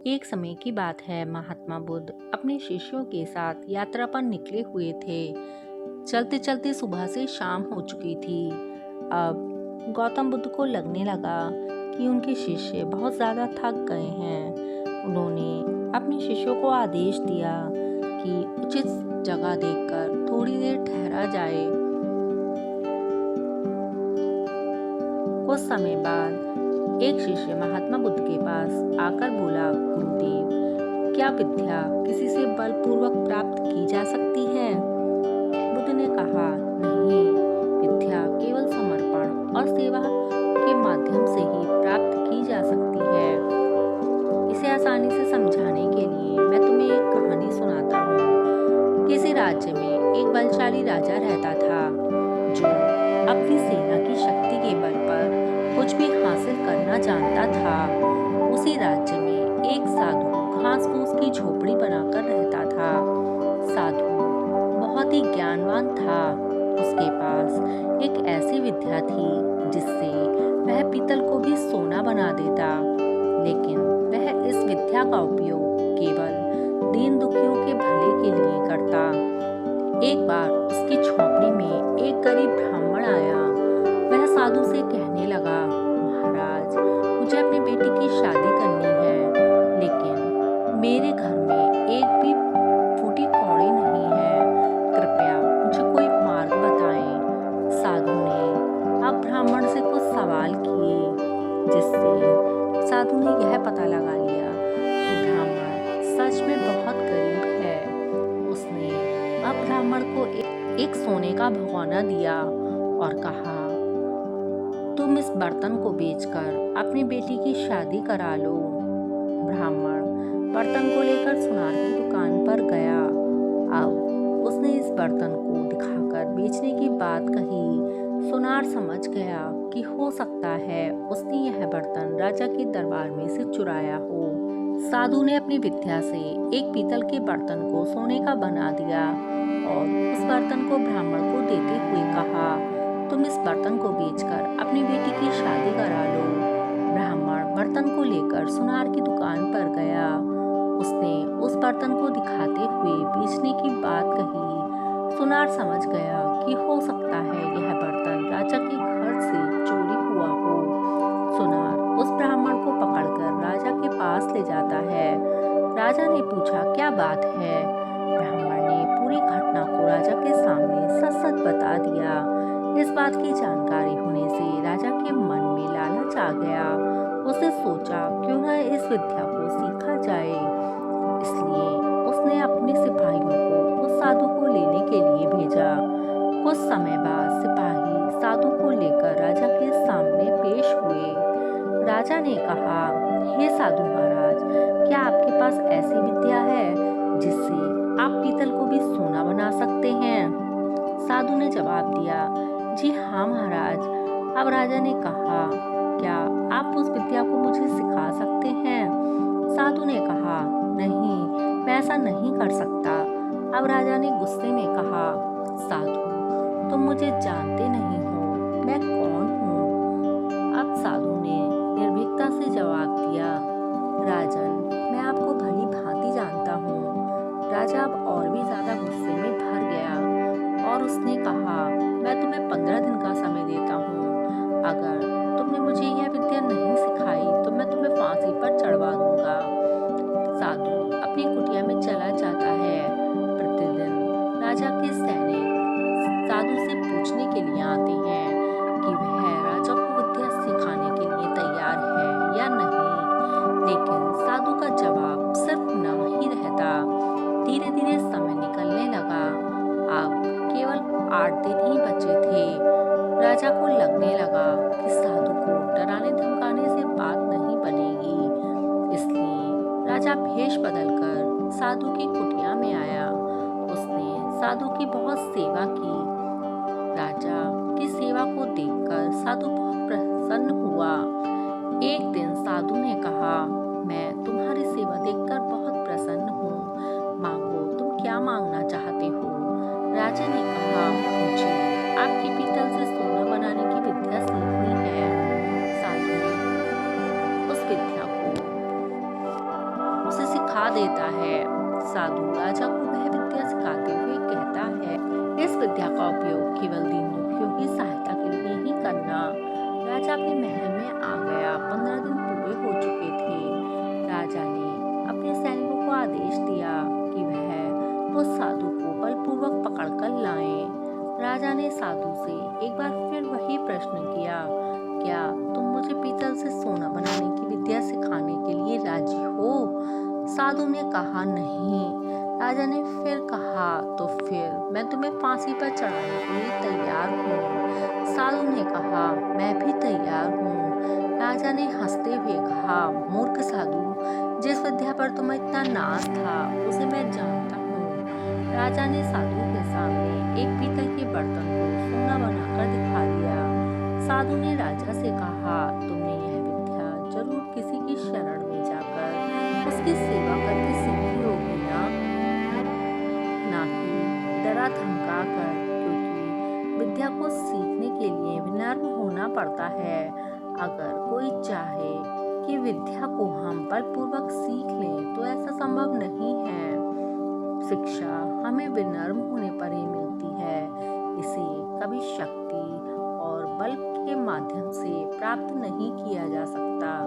एक समय की बात है, महात्मा बुद्ध अपने शिष्यों के साथ यात्रा पर निकले हुए थे। चलते चलते सुबह से शाम हो चुकी थी। अब गौतम बुद्ध को लगने लगा कि उनके शिष्य बहुत ज़्यादा थक गए हैं। उन्होंने अपने शिष्यों को आदेश दिया कि उचित जगह देखकर थोड़ी देर ठहरा जाए। कुछ समय बाद एक शिष्य महात्मा बुद्ध के पास आकर बोला, गुरुदेव, क्या विद्या किसी से बलपूर्वक प्राप्त की जा सकती है? बुद्ध ने कहा, नहीं, विद्या केवल समर्पण और सेवा के माध्यम से ही प्राप्त की जा सकती है। इसे आसानी से समझाने के लिए मैं तुम्हें एक कहानी सुनाता हूँ। किसी राज्य में एक बलशाली राजा रहता था जो अपनी सेना की शक्ति के बल पर कुछ भी हासिल करना जानता था। उसी राज्य में एक साधु घास फूस की झोपड़ी बनाकर रहता था। साधु बहुत ही ज्ञानवान था। उसके पास एक ऐसी विद्या थी जिससे वह पीतल को भी सोना बना देता। लेकिन वह इस विद्या का उपयोग केवल दीन दुखियों के भले के लिए करता। एक बार उसकी झोपड़ी में एक गरीब ब्राह्मण आया। वह साधु से कहने लगा, महाराज, मुझे अपनी बेटी की शादी करनी है, लेकिन मेरे घर में एक भी फूटी कौड़ी नहीं है। कृपया मुझे कोई मार्ग बताएं। साधु ने अब ब्राह्मण से कुछ सवाल किए, जिससे साधु ने यह पता लगा लिया कि ब्राह्मण सच में बहुत गरीब है। उसने अब ब्राह्मण को एक सोने का भगोना दिया और कहा, तुम इस बर्तन को बेचकर अपनी बेटी की शादी करा लो। ब्राह्मण बर्तन को लेकर सुनार की दुकान पर गया। अब उसने इस बर्तन को दिखाकर बेचने की बात कही। सुनार समझ गया कि हो सकता है उसने यह बर्तन राजा के दरबार में से चुराया हो। साधु ने अपनी विद्या से एक पीतल के बर्तन को सोने का बना दिया और उस बर्तन को ब्राह्मण को देते हुए कहा, तुम इस बर्तन को बेचकर अपनी बेटी की शादी करा लो। ब्राह्मण बर्तन को लेकर सुनार की दुकान पर गया। उसने उस बर्तन को दिखाते हुए बेचने की बात कही। सुनार समझ गया कि हो सकता है यह बर्तन राजा के घर से चोरी हुआ हो। सुनार उस ब्राह्मण को पकड़कर राजा के पास ले जाता है। राजा ने पूछा, क्या बात है? ब्राह्मण ने पूरी घटना को राजा के सामने सच सच बता दिया। इस बात की जानकारी होने से राजा के मन में लालच आ गया। उसने सोचा, क्यों न इस विद्या को सीखा जाए। इसलिए उसने अपने सिपाहियों को उस साधु को लेने के लिए भेजा। कुछ समय बाद सिपाही साधु को लेकर राजा के सामने पेश हुए। राजा ने कहा, हे साधु महाराज, क्या आपके पास ऐसी विद्या है जिससे आप पीतल को भी सोना बना सकते हैं? साधु ने जवाब दिया, जी हाँ महाराज। अब राजा ने कहा, क्या आप उस विद्या को मुझे सिखा सकते हैं? साधु ने कहा, नहीं, मैं ऐसा नहीं कर सकता। अब राजा ने गुस्से में कहा, साधु, तुम मुझे जानते नहीं हो, मैं कौन हूँ? अब साधु ने निर्भीकता से जवाब दिया, राजन, मैं आपको भली भांति जानता हूँ। राजा अब और भी ज्यादा गुस्से में भर गया और उसने कहा, मैं तुम्हें 15 दिन का समय देता हूँ। अगर तुमने मुझे यह विद्या नहीं सिखाई तो मैं तुम्हें फांसी पर चढ़वा दूंगा। साधु अपनी कुटिया में चला जाता है। प्रतिदिन राजा के सैनिक साधु से पूछने के लिए आते हैं कि वह राजा को विद्या सिखाने के लिए तैयार है या नहीं, लेकिन साधु का जवाब सिर्फ ना ही रहता। धीरे धीरे समय निकलने लगा। अब केवल 8 दिन ही बचे थे। राजा को लगने लगा कि साधु को डराने धमकाने से बात नहीं बनेगी। इसलिए राजा भेष बदलकर साधु की कुटिया में आया। उसने साधु की बहुत सेवा की। राजा की सेवा को देखकर साधु बहुत प्रसन्न हुआ। एक दिन साधु ने कहा, मैं तुम्हारी सेवा देखकर बहुत प्रसन्न हूँ। मांगो, तुम क्या मांगना चाहते हो? राजा ने कहा, मुझे आपकी पीतल से सोना बनाने की विद्या सीखनी है। साधु ने उस विद्या को सिखा देता है। साधु राजा को वह विद्या सिखाते हुए कहता है, इस विद्या का उपयोग केवल दीन दुखियों की सहायता के लिए ही करना। राजा अपने महल में आ गया। 15 दिन पूरे हो चुके थे। राजा ने अपने सैनिकों को आदेश दिया कि वह उस साधु को बलपूर्वक पकड़कर लाएं। राजा ने साधु से एक बार फिर वही प्रश्न किया, क्या तुम मुझे पीतल से सोना बनाने की विद्या सिखाने के लिए राजी हो? साधु ने कहा, नहीं। राजा ने फिर कहा, तो फिर मैं तुम्हें फांसी पर चढ़ाने के लिए तैयार हूँ। साधु ने कहा, मैं भी तैयार हूँ। राजा ने हंसते हुए कहा, मूर्ख साधु, जिस विद्या पर तुम्हें इतना नाज था उसे मैं जानता हूँ। राजा ने साधु के सामने एक पीतल के बर्तन को सोना बनाकर दिखा दिया। साधु ने राजा से कहा, तुमने यह विद्या जरूर किसी की शरण में जाकर उसकी सेवा करके सीखी होगी ना कि डरा धमका कर, क्योंकि विद्या को सीखने के लिए विनम्र होना पड़ता है। अगर कोई चाहे कि विद्या को हम बलपूर्वक सीख लें तो ऐसा संभव नहीं है। शिक्षा हमें विनम्र होने पर ही मिलती है। इसे कभी शक्ति और बल के माध्यम से प्राप्त नहीं किया जा सकता।